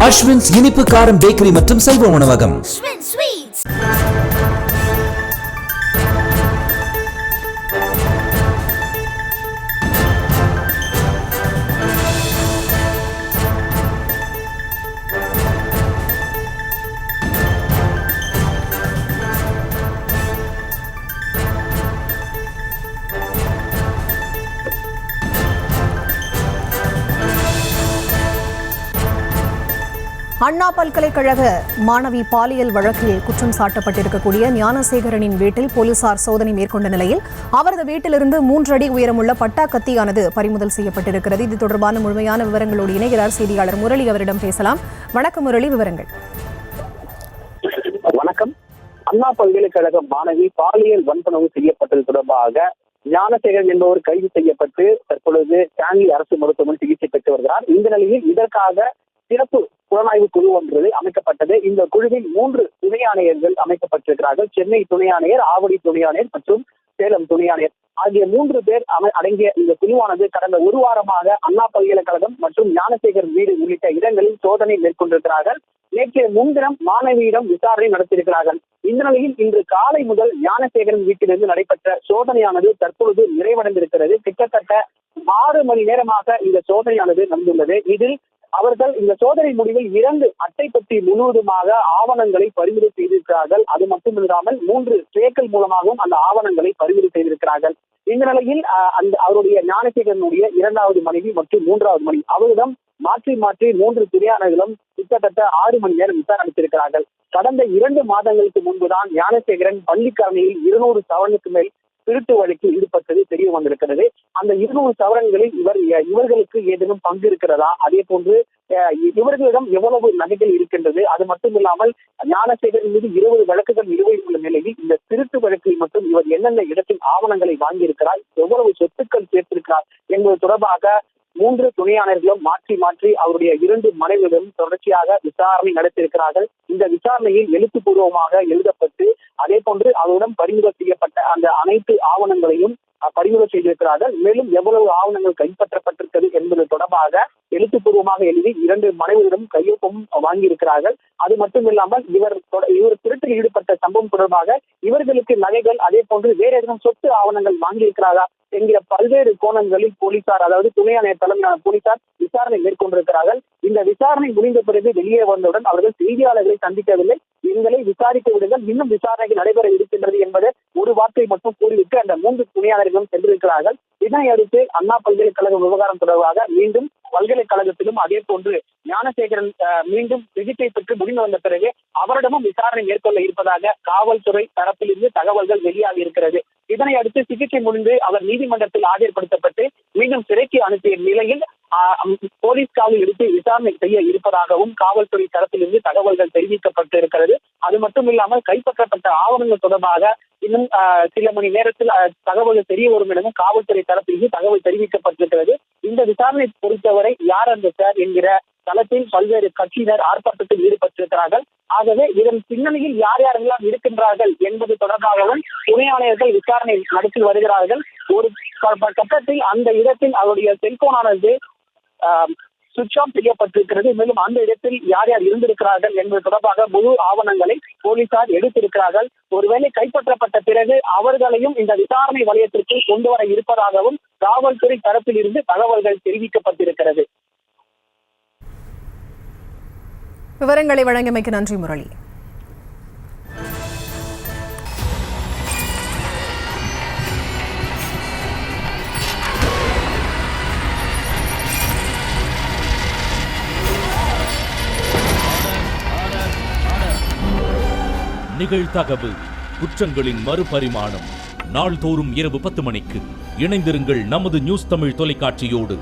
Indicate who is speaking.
Speaker 1: அஸ்வின்ஸ் இனிப்பு காரம் பேக்கரி மற்றும் செல்வ உணவகம்.
Speaker 2: அண்ணா பல்கலைக்கழக மாணவி பாலியல் வழக்கில் குற்றம் சாட்டப்பட்டிருக்கக்கூடிய ஞானசேகரனின் வீட்டில் போலீசார் சோதனை மேற்கொண்ட நிலையில் அவரது வீட்டிலிருந்து 3 அடி உயரமுள்ள பட்டா கத்தியானது பறிமுதல் செய்யப்பட்டிருக்கிறது. இது தொடர்பான முழுமையான விவரங்களோடு இணைகிறார் செய்தியாளர் முரளி. அவரிடம் பேசலாம். வணக்கம் முரளி, விவரங்கள்.
Speaker 3: வணக்கம். அண்ணா பல்கலைக்கழக மாணவி பாலியல் வன்புணர்வு செய்யப்பட்டது தொடர்பாக ஞானசேகரன் என்பவர் கைது செய்யப்பட்டு தற்பொழுது ஸ்டான்லி அரசு மருத்துவமனை சிகிச்சை பெற்று வருகிறார். இந்த நிலையில் இதற்காக சிறப்பு புலனாய்வு குழு ஒன்று அமைக்கப்பட்டது. இந்த குழுவில் 3 துணை ஆணையர்கள் அமைக்கப்பட்டிருக்கிறார்கள். சென்னை துணை ஆணையர், ஆவடி துணை ஆணையர் மற்றும் சேலம் துணை ஆணையர் ஆகிய 3 பேர் அடங்கிய இந்த குழுவானது கடந்த 1 வாரமாக அண்ணா பல்கலைக்கழகம் மற்றும் ஞானசேகரன் வீடு உள்ளிட்ட இடங்களில் சோதனை மேற்கொண்டிருக்கிறார்கள். நேற்றைய முன்தினம் மாணவியிடம் விசாரணை நடத்தியிருக்கிறார்கள். இந்த நிலையில் இன்று காலை முதல் ஞானசேகரன் வீட்டிலிருந்து நடைபெற்ற சோதனையானது தற்பொழுது நிறைவடைந்திருக்கிறது. கிட்டத்தட்ட 6 மணி நேரமாக இந்த சோதனையானது நடந்துள்ளது. இதில் அவர்கள் இந்த சோதனை முடிவில் 2 அட்டைப்பட்டி முழுவதுமாக ஆவணங்களை பறிமுதல் செய்திருக்கிறார்கள். அது மட்டுமில்லாமல் 3 ட்ரேக்கள் மூலமாகவும் அந்த ஆவணங்களை பறிமுதல் செய்திருக்கிறார்கள். இந்த நிலையில் அவருடைய ஞானசேகரனுடைய 2வது மனைவி மற்றும் 3வது மனைவி அவரிடம் மாற்றி 3 துணையாளர்களும் கிட்டத்தட்ட 6 மணி நேரம் விசாரணைத்திருக்கிறார்கள். கடந்த 2 மாதங்களுக்கு முன்புதான் ஞானசேகரன் பள்ளிக்கரணையில் 200 சவரனுக்கு மேல் திருட்டு வழக்கில் ஈடுபட்டது தெரிய வந்திருக்கிறது. அந்த 200 சவரன்களில் இவர்களுக்கு ஏதேனும் பங்கு இருக்கிறதா, அதே போன்று இவர்களிடம் எவ்வளவு நகைகள் இருக்கின்றது, அது மட்டும் இல்லாமல் ஞானசேகரன் மீது 20 வழக்குகள் நிலுவையில் உள்ள நிலையில் இந்த திருட்டு வழக்கில் மட்டும் இவர் என்னென்ன இடத்தில் ஆவணங்களை வாங்கியிருக்கிறார், எவ்வளவு சொத்துக்கள் சேர்த்திருக்கிறார் என்பது தொடர்பாக 3 துணையாளர்களும் மாற்றி அவருடைய 2 மனைவிகளும் தொடர்ச்சியாக விசாரணை நடத்தியிருக்கிறார்கள். இந்த விசாரணையில் எழுத்துப்பூர்வமாக எழுதப்பட்டு அதே போன்று அவருடன் பறிமுதல் செய்யப்பட்ட அந்த அனைத்து ஆவணங்களையும் பறிமுதல் செய்திருக்கிறார்கள். மேலும் எவ்வளவு ஆவணங்கள் கைப்பற்றப்பட்டிருக்கிறது என்பது தொடர்பாக எழுத்துப்பூர்வமாக எழுதி 2 மனைவிகளிடம் கையொப்பமும் வாங்கியிருக்கிறார்கள். அது மட்டும் இல்லாமல் இவர் திருட்டில் ஈடுபட்ட சம்பவம் தொடர்பாக இவர்களுக்கு நகைகள் அதே போன்று வேற ஏதேனும் சொத்து ஆவணங்கள் வாங்கியிருக்கிறாரா என்கிற பல்வேறு கோணங்களில் போலீசார், அதாவது துணை ஆணையர் தலைமையிலான போலீசார் விசாரணை மேற்கொண்டிருக்கிறார்கள். இந்த விசாரணை முடிந்த பிறகு வெளியே வந்தவுடன் அவர்கள் செய்தியாளர்களை சந்திக்கவில்லை. எங்களை விசாரிக்க விடுங்கள், இன்னும் விசாரணைகள் நடைபெற இருக்கின்றது என்பதை ஒரு வார்த்தை மட்டும் கூறிவிட்டு அந்த 3 துணையாளர்களும் சென்றிருக்கிறார்கள். இதனை அடுத்து அண்ணா பல்கலைக்கழக விவகாரம் தொடர்பாக மீண்டும் பல்கலைக்கழகத்திலும் அதே போன்று ஞானசேகரன் மீண்டும் சிகிச்சை பெற்று முடிந்து வந்த பிறகு அவரிடமும் விசாரணை மேற்கொள்ள இருப்பதாக காவல்துறை தரப்பிலிருந்து தகவல்கள் வெளியாகி இருக்கிறது. இதனை அடுத்து சிகிச்சை முடிந்து அவர் நீதிமன்றத்தில் ஆஜர்படுத்தப்பட்டு மீண்டும் சிறைக்கு அனுப்பிய நிலையில் போலீஸ் காவலில் எடுத்து விசாரணை செய்ய இருப்பதாகவும் காவல்துறை தரப்பிலிருந்து தகவல்கள் தெரிவிக்கப்பட்டிருக்கிறது. அது மட்டும் இல்லாமல் கைப்பற்றப்பட்ட ஆவணங்கள் தொடர்பாக இன்னும் சில மணி நேரத்தில் தகவல்கள் தெரிய வரும் எனவும் காவல்துறை தரப்பிலிருந்து தகவல் தெரிவிக்கப்பட்டிருக்கிறது. இந்த விசாரணை பொறுத்தவரை யார் அந்த சார் என்கிற தளத்தில் பல்வேறு கட்சியினர் ஆர்ப்பாட்டத்தில் ஈடுபட்டிருக்கிறார்கள். ஆகவே இதன் பின்னணியில் யார் யாரெல்லாம் இருக்கின்றார்கள் என்பது தொடர்பாகவும் துணை ஆணையர்கள் விசாரணை நடத்தி வருகிறார்கள். ஒரு கட்டத்தில் அந்த இடத்தில் அவருடைய செல்போனானது சுவிட்ச் ஆஃப் செய்யப்பட்டிருக்கிறது. மேலும் அந்த இடத்தில் யார் யார் இருந்திருக்கிறார்கள் என்பது தொடர்பாக முழு ஆவணங்களை போலீசார் எடுத்திருக்கிறார்கள். ஒருவேளை கைப்பற்றப்பட்ட பிறகு அவர்களையும் இந்த விசாரணை வலயத்திற்கு கொண்டு வர இருப்பதாகவும் காவல்துறை தரப்பில் இருந்து தகவல்கள் தெரிவிக்கப்பட்டிருக்கிறது.
Speaker 2: விவரங்களை வழங்கியமைக்கு நன்றி முரளி.
Speaker 4: நிகழ்தகவு குற்றங்களின் மறுபரிமாணம் நாள்தோறும் இரவு 10 மணிக்கு இணைந்திருங்கள் நமது நியூஸ் தமிழ் தொலைக்காட்சியோடு.